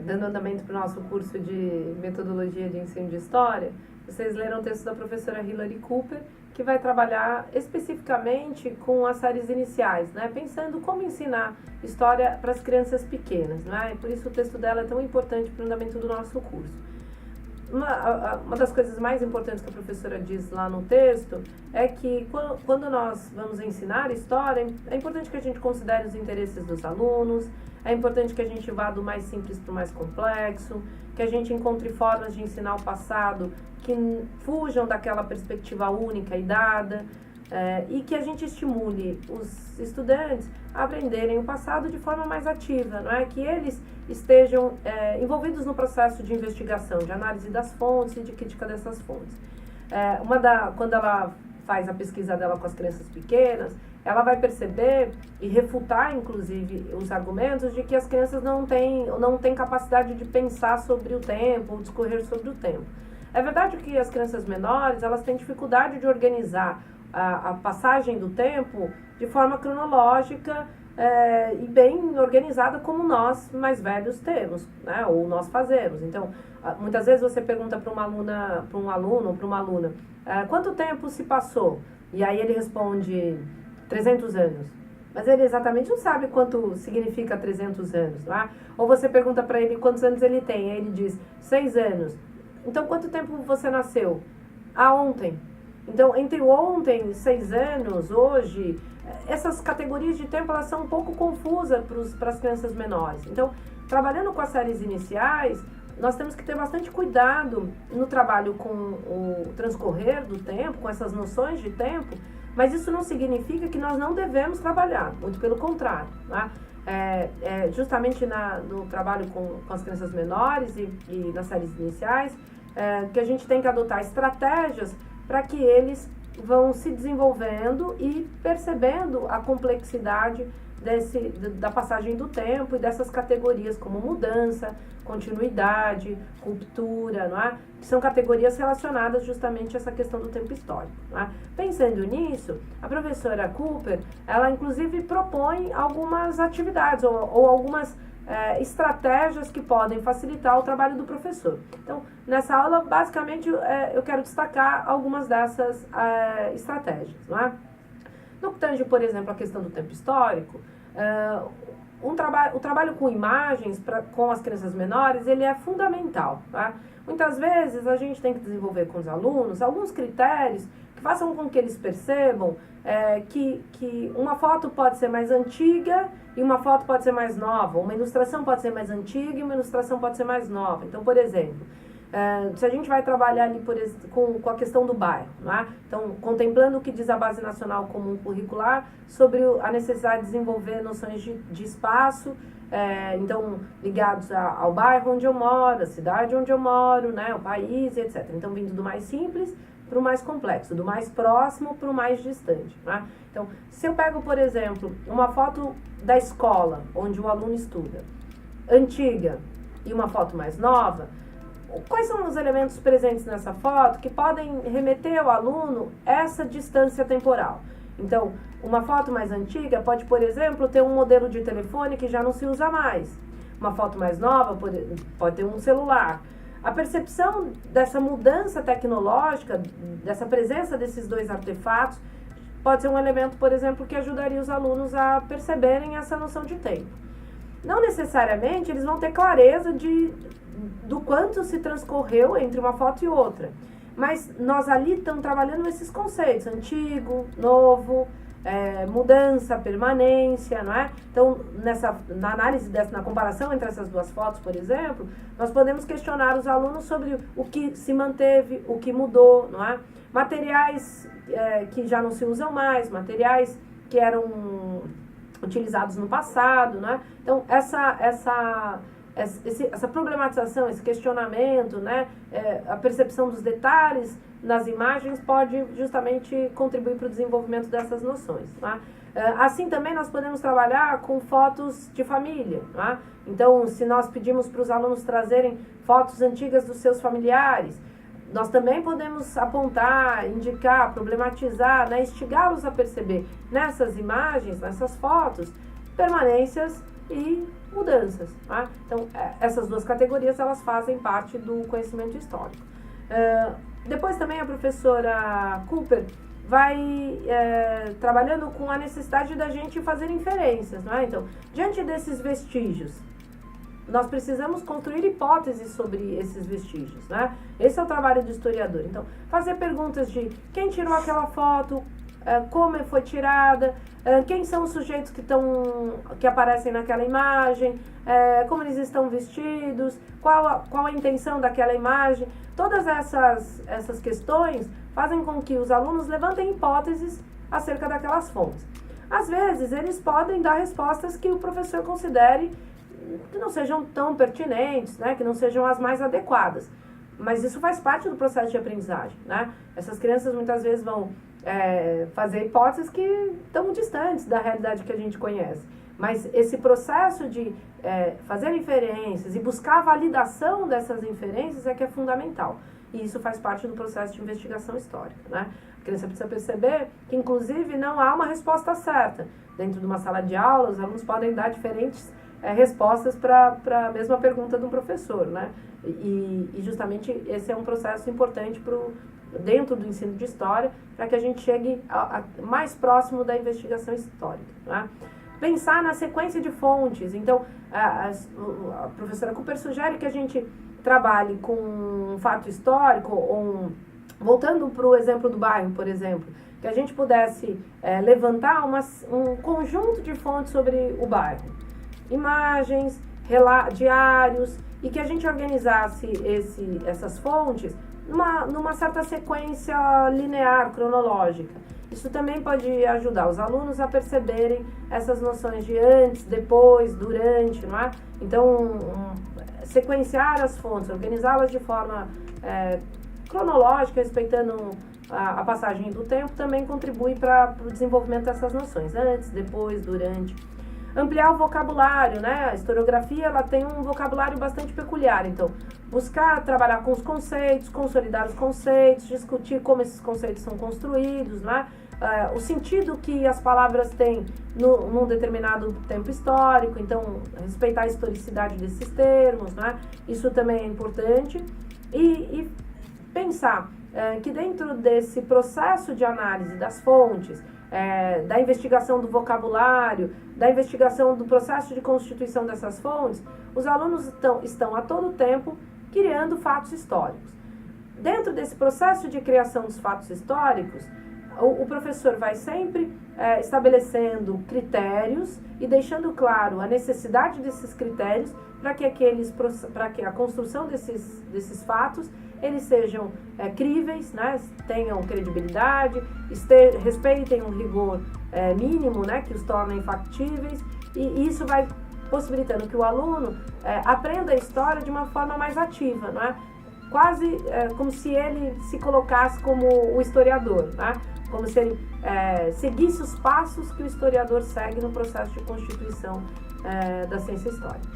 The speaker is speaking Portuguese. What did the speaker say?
dando andamento para o nosso curso de metodologia de ensino de história, vocês leram o texto da professora Hilary Cooper, que vai trabalhar especificamente com as séries iniciais, né? Pensando como ensinar história para as crianças pequenas, né? E por isso o texto dela é tão importante para o andamento do nosso curso. Uma das coisas mais importantes que a professora diz lá no texto é que quando nós vamos ensinar história, é importante que a gente considere os interesses dos alunos, é importante que a gente vá do mais simples para o mais complexo, que a gente encontre formas de ensinar o passado que fujam daquela perspectiva única e dada, e que a gente estimule os estudantes a aprenderem o passado de forma mais ativa, não é? Que eles estejam envolvidos no processo de investigação, de análise das fontes e de crítica dessas fontes. Quando ela faz a pesquisa dela com as crianças pequenas, ela vai perceber e refutar, inclusive, os argumentos de que as crianças não têm capacidade de pensar sobre o tempo, ou discorrer sobre o tempo. É verdade que as crianças menores, elas têm dificuldade de organizar a passagem do tempo de forma cronológica e bem organizada como nós mais velhos temos, né? Ou nós fazemos. Então, muitas vezes você pergunta para uma aluna, para um aluno ou para uma aluna, quanto tempo se passou? E aí ele responde 300 anos. Mas ele exatamente não sabe quanto significa 300 anos, não é? Ou você pergunta para ele quantos anos ele tem, aí ele diz 6 anos. Então, quanto tempo você nasceu? Ontem. Então, entre ontem, 6 anos, hoje, essas categorias de tempo, elas são um pouco confusas para as crianças menores. Então, trabalhando com as séries iniciais, nós temos que ter bastante cuidado no trabalho com o transcorrer do tempo, com essas noções de tempo, mas isso não significa que nós não devemos trabalhar, muito pelo contrário, né? Justamente no trabalho com as crianças menores e nas séries iniciais, que a gente tem que adotar estratégias para que eles vão se desenvolvendo e percebendo a complexidade da passagem do tempo e dessas categorias como mudança, continuidade, ruptura, não é? Que são categorias relacionadas justamente a essa questão do tempo histórico, não é? Pensando nisso, a professora Cooper, ela inclusive propõe algumas atividades ou algumas estratégias que podem facilitar o trabalho do professor. Então, nessa aula, basicamente, eu quero destacar algumas dessas estratégias, não é? No que tange, por exemplo, a questão do tempo histórico, o trabalho com imagens com as crianças menores, ele é fundamental, tá? Muitas vezes a gente tem que desenvolver com os alunos alguns critérios que façam com que eles percebam que uma foto pode ser mais antiga e uma foto pode ser mais nova, uma ilustração pode ser mais antiga e uma ilustração pode ser mais nova. Então, por exemplo, se a gente vai trabalhar ali com a questão do bairro, né? Então, contemplando o que diz a Base Nacional Comum Curricular sobre a necessidade de desenvolver noções de espaço, então, ligados ao bairro onde eu moro, a cidade onde eu moro, né? O país, etc. Então, vindo do mais simples para o mais complexo, do mais próximo para o mais distante, né? Então, se eu pego, por exemplo, uma foto da escola onde o aluno estuda, antiga, e uma foto mais nova, quais são os elementos presentes nessa foto que podem remeter ao aluno essa distância temporal? Então, uma foto mais antiga pode, por exemplo, ter um modelo de telefone que já não se usa mais. Uma foto mais nova pode ter um celular. A percepção dessa mudança tecnológica, dessa presença desses dois artefatos, pode ser um elemento, por exemplo, que ajudaria os alunos a perceberem essa noção de tempo. Não necessariamente eles vão ter clareza do quanto se transcorreu entre uma foto e outra. Mas nós ali estamos trabalhando esses conceitos, antigo, novo, mudança, permanência, não é? Então, na análise na comparação entre essas duas fotos, por exemplo, nós podemos questionar os alunos sobre o que se manteve, o que mudou, não é? Materiais que já não se usam mais, materiais que eram utilizados no passado, né? Então, essa problematização, esse questionamento, né? A percepção dos detalhes nas imagens pode justamente contribuir para o desenvolvimento dessas noções, tá? Assim também nós podemos trabalhar com fotos de família, tá? Então, se nós pedimos para os alunos trazerem fotos antigas dos seus familiares, nós também podemos apontar, indicar, problematizar, né, instigá-los a perceber nessas imagens, nessas fotos, permanências e mudanças. Né? Então, essas duas categorias, elas fazem parte do conhecimento histórico. Depois também a professora Cooper vai trabalhando com a necessidade da gente fazer inferências. Não é? Então, diante desses vestígios, nós precisamos construir hipóteses sobre esses vestígios, né? Esse é o trabalho do historiador. Então, fazer perguntas de quem tirou aquela foto, como foi tirada, quem são os sujeitos que aparecem naquela imagem, como eles estão vestidos, qual a intenção daquela imagem. Todas essas questões fazem com que os alunos levantem hipóteses acerca daquelas fontes. Às vezes, eles podem dar respostas que o professor considere que não sejam tão pertinentes, né, que não sejam as mais adequadas. Mas isso faz parte do processo de aprendizagem, né? Essas crianças muitas vezes vão fazer hipóteses que estão distantes da realidade que a gente conhece. Mas esse processo de fazer inferências e buscar a validação dessas inferências é que é fundamental. E isso faz parte do processo de investigação histórica, né? A criança precisa perceber que, inclusive, não há uma resposta certa. Dentro de uma sala de aula, os alunos podem dar diferentes respostas para a mesma pergunta do professor, né? E justamente esse é um processo importante dentro do ensino de história, para que a gente chegue mais próximo da investigação histórica, né? Pensar na sequência de fontes. Então, a professora Cooper sugere que a gente trabalhe com um fato histórico, voltando para o exemplo do bairro, por exemplo, que a gente pudesse levantar um conjunto de fontes sobre o bairro. Imagens, diários, e que a gente organizasse essas fontes numa certa sequência linear, cronológica. Isso também pode ajudar os alunos a perceberem essas noções de antes, depois, durante, não é? Então, sequenciar as fontes, organizá-las de forma cronológica, respeitando a passagem do tempo, também contribui para o desenvolvimento dessas noções, antes, depois, durante. Ampliar o vocabulário, né? A historiografia, ela tem um vocabulário bastante peculiar, então buscar trabalhar com os conceitos, consolidar os conceitos, discutir como esses conceitos são construídos, né? O sentido que as palavras têm num determinado tempo histórico, então respeitar a historicidade desses termos, né? Isso também é importante. E pensar que dentro desse processo de análise das fontes, da investigação do vocabulário, da investigação do processo de constituição dessas fontes, os alunos estão a todo tempo criando fatos históricos. Dentro desse processo de criação dos fatos históricos, o professor vai sempre estabelecendo critérios e deixando claro a necessidade desses critérios para que a construção desses fatos eles sejam críveis, né, tenham credibilidade, respeitem um rigor mínimo, né, que os tornem factíveis, e isso vai possibilitando que o aluno aprenda a história de uma forma mais ativa, não é? Quase como se ele se colocasse como o historiador, né? Como se ele seguisse os passos que o historiador segue no processo de constituição da ciência histórica.